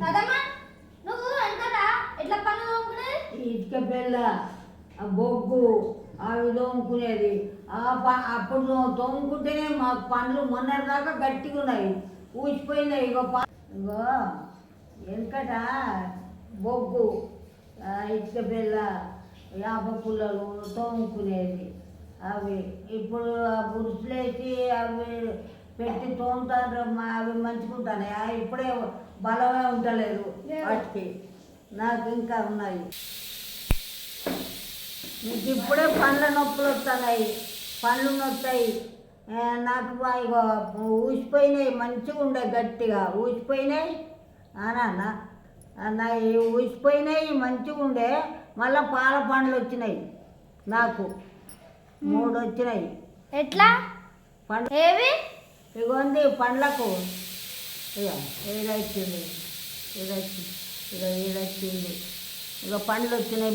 కదమ్మా నువ్వు అంటారా ఎట్లా పనులు తోముకునేది? ఇటుక పిల్ల బొగ్గు అవి తోముకునేది. అప్పుడు తోముకుంటేనే మాకు పండ్లు మొన్నటిదాకా గట్టిగా ఉన్నాయి, ఊసిపోయినాయి. ఇగో వెనకట బొగ్గు, ఇటుక పిల్ల, యాప పుల్లలు తోముకునేది. అవి ఇప్పుడు బురుసులేసి అవి పెట్టి తోముతారు, అవి మంచుకుంటాయి. ఇప్పుడే బలమే ఉండలేదు వాటికి, నాకు ఇంకా ఉన్నాయి. నీకు ఇప్పుడే పండ్ల నొప్పులు వస్తున్నాయి, పండ్లు నొస్తాయి. నాకు ఇగో ఊసిపోయినాయి, మంచిగా ఉండే గట్టిగా ఊసిపోయినాయి. నా ఊసిపోయినాయి మంచిగా ఉండే. మళ్ళీ పాల పండ్లు వచ్చినాయి, నాకు 3 వచ్చినాయి. ఎట్లా పండ్లు ఏవి? ఇగోంది పండ్లకు. ఇక ఏదొచ్చింది, ఇక ఏదొచ్చింది, ఇక పండ్లు వచ్చినాయి.